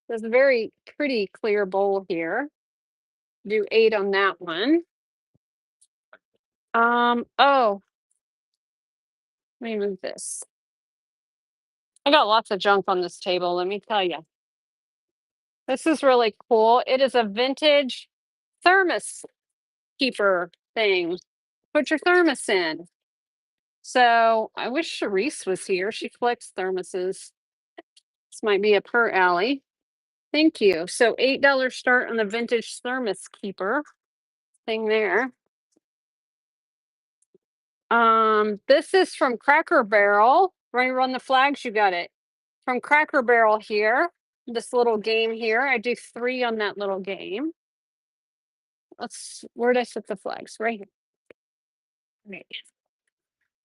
There's a very pretty clear bowl here. Do 8 on that one. Oh, let me move this. I got lots of junk on this table, let me tell you. This is really cool. It is a vintage thermos keeper thing. Put your thermos in. So I wish Charisse was here. She collects thermoses. This might be up her alley. Thank you. So $8 start on the vintage thermos keeper thing there. This is from Cracker Barrel. Ready to run the flags? You got it. From Cracker Barrel here. This little game here. I do 3 on that little game. Where did I set the flags? Right here. Right.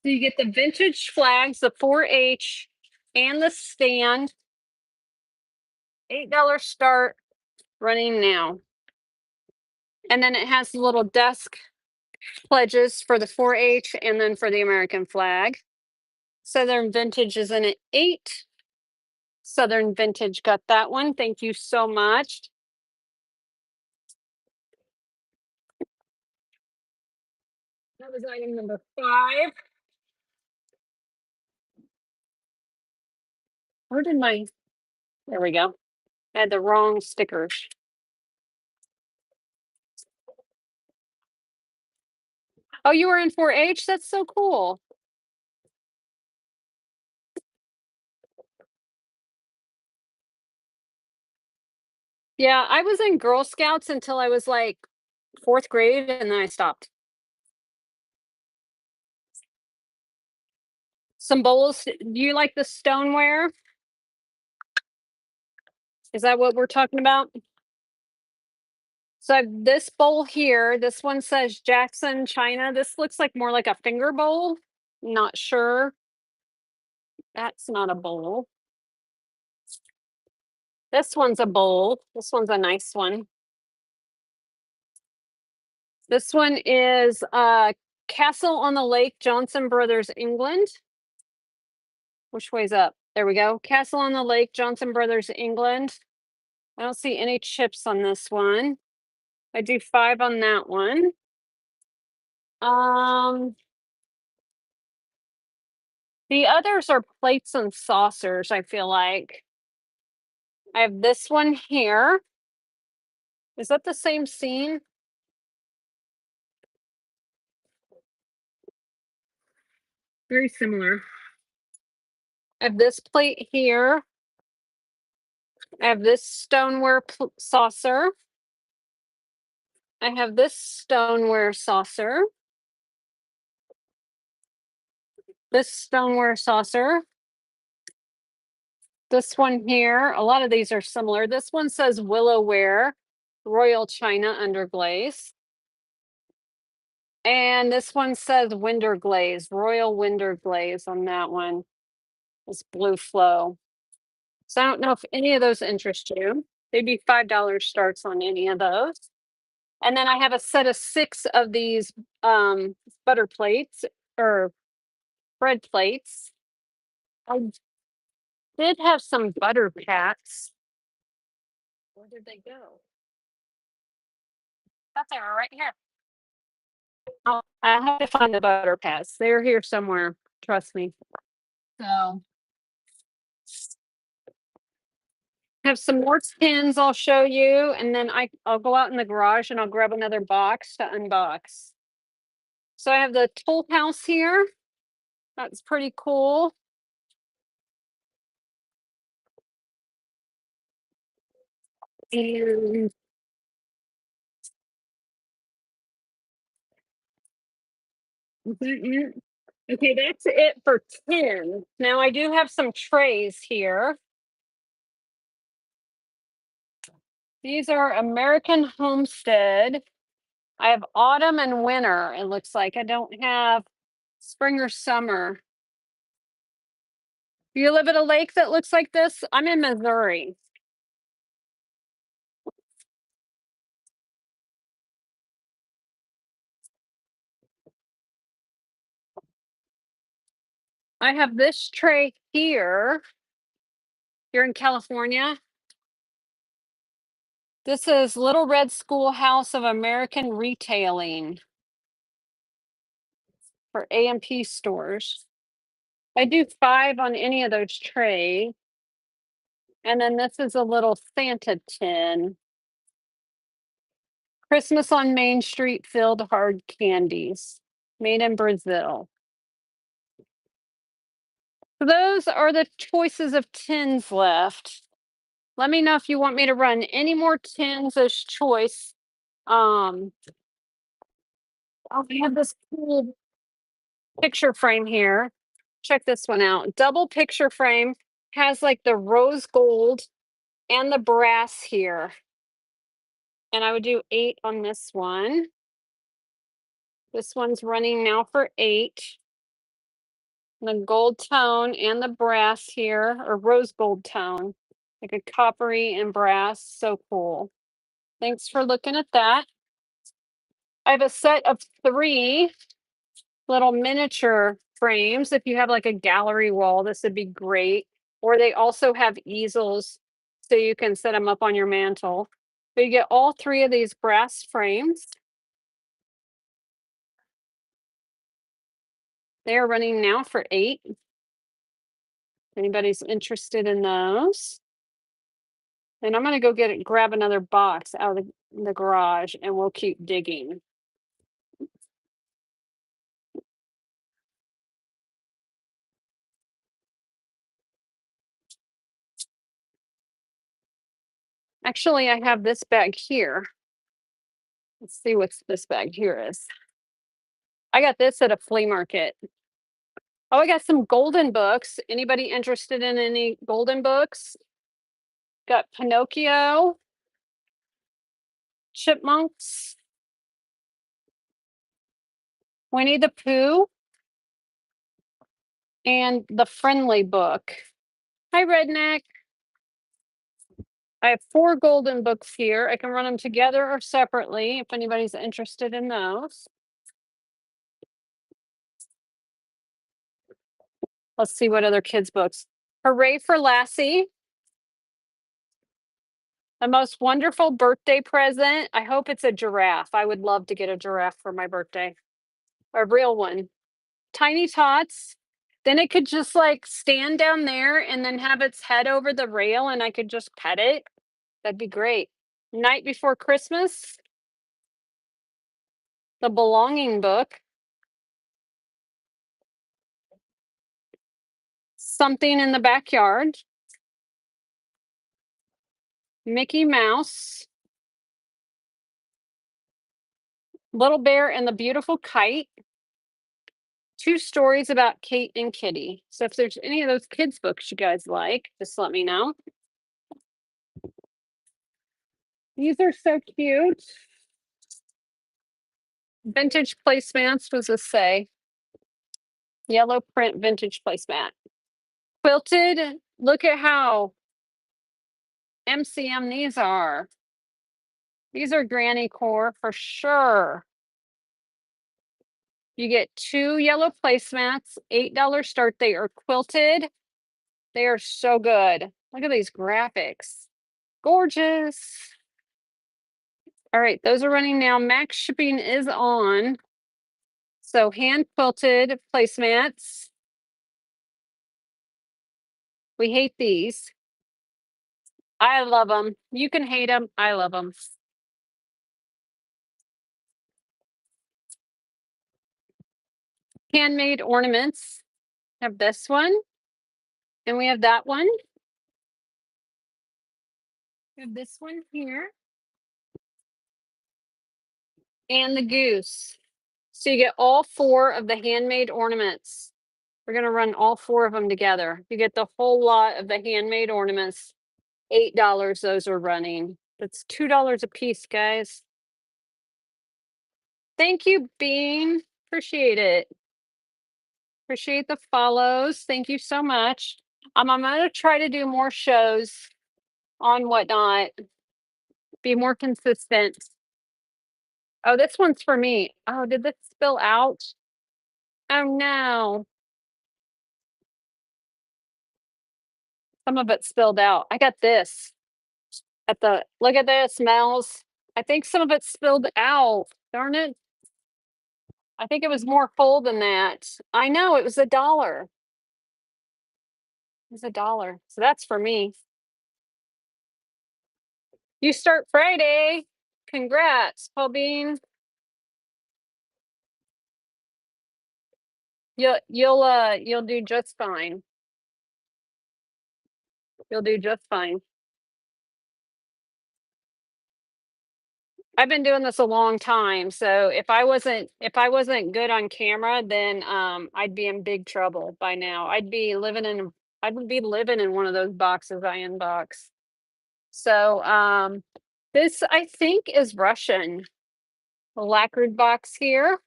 So you get the vintage flags, the 4-H, and the stand. $8 start, running now. And then it has the little desk pledges for the 4-H and then for the American flag. Southern Vintage is in at 8. Southern Vintage got that one. Thank you so much. That was item number 5. Where did my, there we go. I had the wrong stickers. Oh, you were in 4-H? That's so cool. Yeah, I was in Girl Scouts until I was like 4th grade and then I stopped. Some bowls. Do you like the stoneware? Is that what we're talking about? So I have this bowl here. This one says Jackson, China. This looks like more like a finger bowl. Not sure. That's not a bowl. This one's a bowl. This one's a nice one. This one is Castle on the Lake, Johnson Brothers, England. Which way's up? There we go. Castle on the Lake, Johnson Brothers, England. I don't see any chips on this one. I do 5 on that one. The others are plates and saucers, I feel like. I have this one here. Is that the same scene? Very similar. I have this plate here. I have this stoneware saucer. I have this stoneware saucer. This stoneware saucer. This one here, a lot of these are similar. This one says Willowware, Royal China Underglaze. And this one says Winder Glaze, Royal Winder Glaze on that one. It's Blue Flow. So I don't know if any of those interest you. They'd be $5 starts on any of those. And then I have a set of 6 of these butter plates or bread plates. I did have some butter pats. Where did they go? Thought they were right here. Oh, I have to find the butter pats. They're here somewhere. Trust me. So have some more tins I'll show you, and then I'll go out in the garage and I'll grab another box to unbox. So I have the Toll House here. That's pretty cool. And okay, that's it for 10. Now I do have some trays here. These are American Homestead. I have autumn and winter, it looks like. I don't have spring or summer. Do you live at a lake that looks like this? I'm in Missouri. I have this tray here. You're in California. This is Little Red Schoolhouse of American Retailing for A&P stores. I do 5 on any of those trays. And then this is a little Santa tin. Christmas on Main Street filled hard candies, made in Brazil. So those are the choices of tins left. Let me know if you want me to run any more tins as choice. Oh, we have this cool picture frame here. Check this one out. Double picture frame, has like the rose gold and the brass here. And I would do 8 on this one. This one's running now for 8. The gold tone and the brass here, or rose gold tone, like a coppery and brass. So cool. Thanks for looking at that. I have a set of 3 little miniature frames. If you have like a gallery wall, this would be great. Or they also have easels so you can set them up on your mantle. So you get all 3 of these brass frames. They're running now for 8. Anybody's interested in those? And I'm gonna go grab another box out of the garage, and we'll keep digging. Actually, I have this bag here. Let's see what this bag here is. I got this at a flea market. Oh, I got some golden books. Anybody interested in any golden books? Got Pinocchio, Chipmunks, Winnie the Pooh, and The Friendly Book. Hi, Redneck. I have 4 golden books here. I can run them together or separately if anybody's interested in those. Let's see what other kids' books. Hooray for Lassie. The most wonderful birthday present. I hope it's a giraffe. I would love to get a giraffe for my birthday. A real one. Tiny Tots. Then it could just like stand down there and then have its head over the rail and I could just pet it. That'd be great. Night Before Christmas. The Belonging Book. Something in the Backyard. Mickey Mouse. Little Bear and the Beautiful Kite. 2 stories about Kate and Kitty. So if there's any of those kids' books you guys like, just let me know. These are so cute. Vintage placemats, was this say? Yellow print vintage placemat. Quilted, look at how MCM these are. These are granny core for sure. You get 2 yellow placemats, $8 start. They are quilted. They are so good. Look at these graphics. Gorgeous. All right, those are running now. Max shipping is on. So hand quilted placemats. We hate these. I love them. You can hate them. I love them. Handmade ornaments. Have this one. And we have that one. We have this one here. And the goose. So you get all 4 of the handmade ornaments. We're going to run all 4 of them together. You get the whole lot of the handmade ornaments. $8 those are running. That's $2 a piece, guys. Thank you, Bean. Appreciate it. Appreciate the follows. Thank you so much. I'm going to try to do more shows on Whatnot. Be more consistent. Oh, this one's for me. Oh, did this spill out? Oh no. Some of it spilled out. I got this look at this, smells. I think some of it spilled out. Darn it. I think it was more full than that. I know it was $1. It was $1. So that's for me. You start Friday. Congrats, Paul Bean. You'll do just fine. You'll do just fine. I've been doing this a long time, so if I wasn't good on camera, then I'd be in big trouble by now. I'd be living in one of those boxes I unbox. So this I think is Russian. The lacquered box here.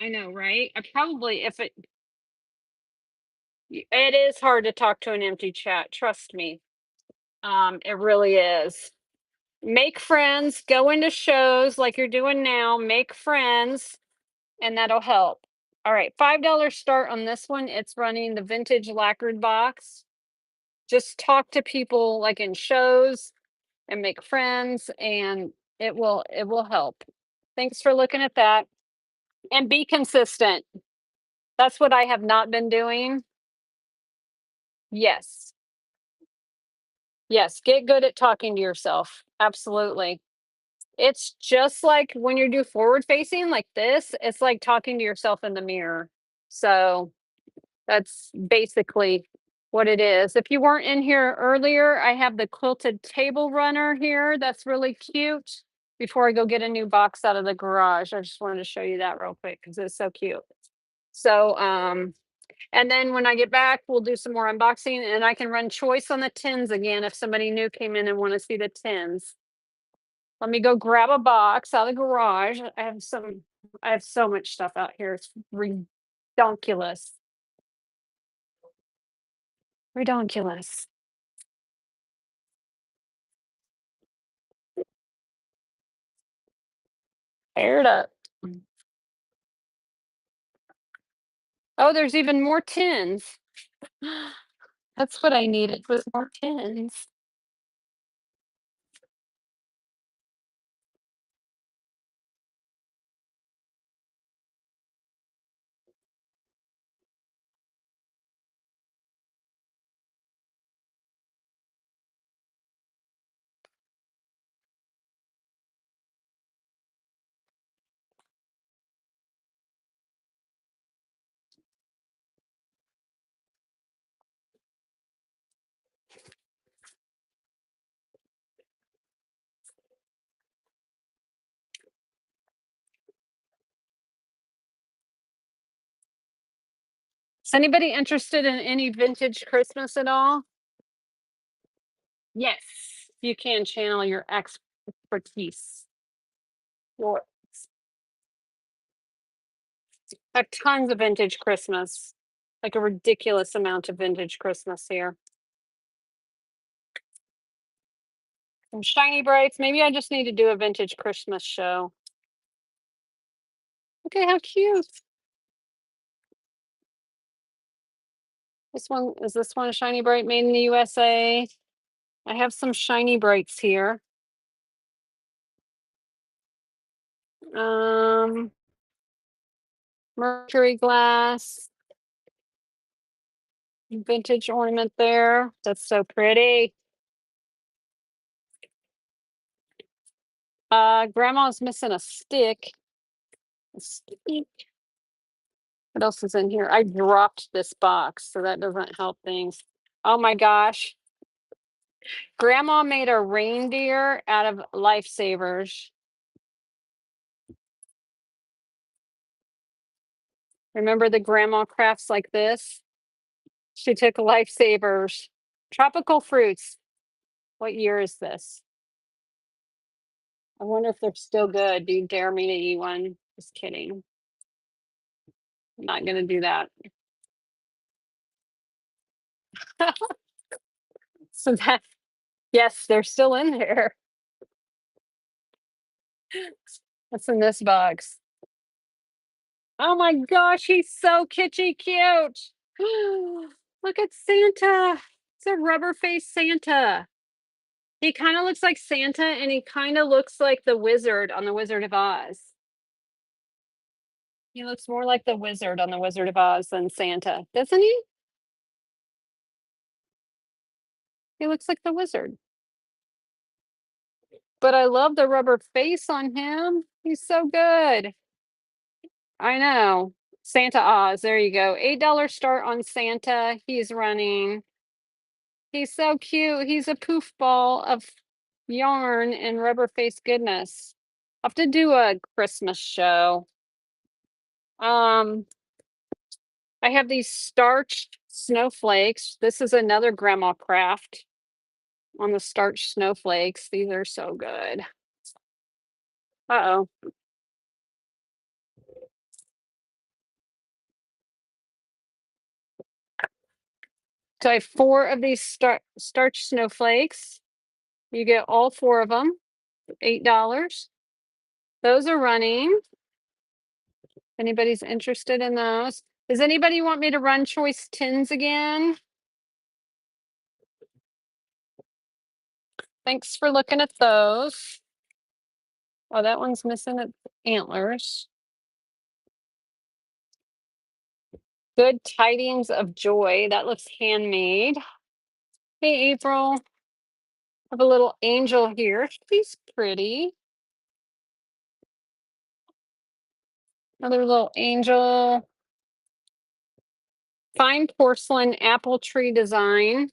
I know, right? I probably it is hard to talk to an empty chat, trust me. It really is. Make friends, go into shows like you're doing now, make friends, and that'll help. All right, $5 start on this one. It's running the vintage lacquered box. Just talk to people like in shows and make friends, and it will help. Thanks for looking at that. And be consistent. That's what I have not been doing. Yes. Yes, get good at talking to yourself. Absolutely. It's just like when you do forward facing like this, it's like talking to yourself in the mirror. So that's basically what it is. If you weren't in here earlier, I have the quilted table runner here. That's really cute. Before I go get a new box out of the garage, I just wanted to show you that real quick because it's so cute. So And then when I get back, we'll do some more unboxing and I can run choice on the tins again if somebody new came in and want to see the tins. Let me go grab a box out of the garage. I have so much stuff out here. It's redonkulous. Redonkulous. Aired up. Oh, there's even more tins. That's what I needed was more tins. Is anybody interested in any vintage Christmas at all? Yes, you can channel your expertise. Your I have tons of vintage Christmas, like a ridiculous amount of vintage Christmas here. Some shiny brights. Maybe I just need to do a vintage Christmas show. Okay, how cute. This one a shiny bright made in the USA? I have some shiny brights here. Mercury glass. Vintage ornament there. That's so pretty. Grandma's missing a stick. A stick. What else is in here? I dropped this box, so that doesn't help things. Oh my gosh. Grandma made a reindeer out of lifesavers. Remember the grandma crafts like this? She took lifesavers. Tropical fruits. What year is this? I wonder if they're still good. Do you dare me to eat one? Just kidding. I'm not gonna do that. So that, yes, they're still in there. What's in this box? Oh my gosh, he's so kitschy cute. Look at Santa. It's a rubber faced Santa. He kind of looks like Santa and he kind of looks like the wizard on the Wizard of Oz. He looks more like the wizard on the Wizard of Oz than Santa, doesn't he? He looks like the wizard. But I love the rubber face on him. He's so good. I know. Santa Oz. There you go. $8 start on Santa. He's running. He's so cute. He's a poof ball of yarn and rubber face goodness. I'll have to do a Christmas show. I have these starched snowflakes. This is another grandma craft on the starched snowflakes. These are so good. Uh-oh. So I have 4 of these starched snowflakes. You get all 4 of them, $8. Those are running. If anybody's interested in those. Does anybody want me to run choice tins again? Thanks for looking at those. Oh, that one's missing its antlers. Good tidings of joy. That looks handmade. Hey, April. I have a little angel here. She's pretty. Another little angel. Fine porcelain apple tree design.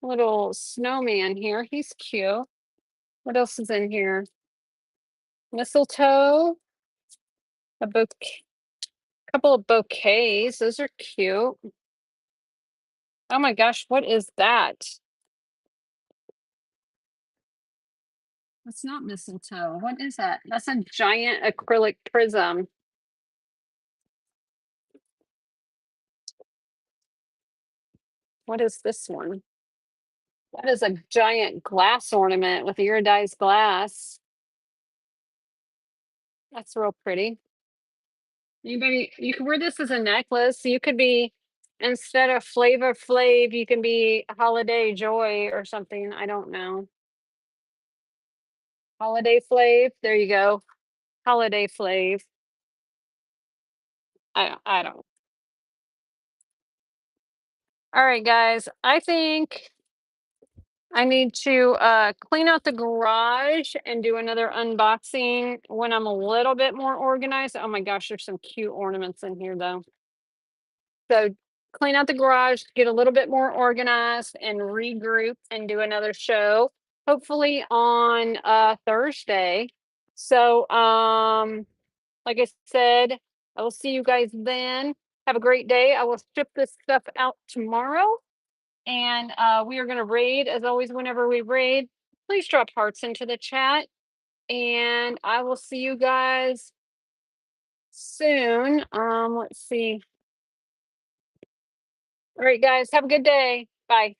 Little snowman here. He's cute. What else is in here? Mistletoe. A bouquet. couple of bouquets. Those are cute. Oh my gosh, what is that? That's not mistletoe. What is that? That's a giant acrylic prism. What is this one? That is a giant glass ornament with iridized glass. That's real pretty. Anybody, you can wear this as a necklace. You could be, instead of Flavor Flav, you can be Holiday Joy or something. I don't know. Holiday Flav. There you go. Holiday Flav. I don't. All right, guys. I think I need to clean out the garage and do another unboxing when I'm a little bit more organized. Oh my gosh, there's some cute ornaments in here though. So clean out the garage, get a little bit more organized and regroup and do another show, hopefully on Thursday. So like I said, I will see you guys then. Have a great day. I will ship this stuff out tomorrow. And we are going to raid as always. Whenever we raid, please drop hearts into the chat. And I will see you guys soon. Let's see. All right, guys, have a good day. Bye.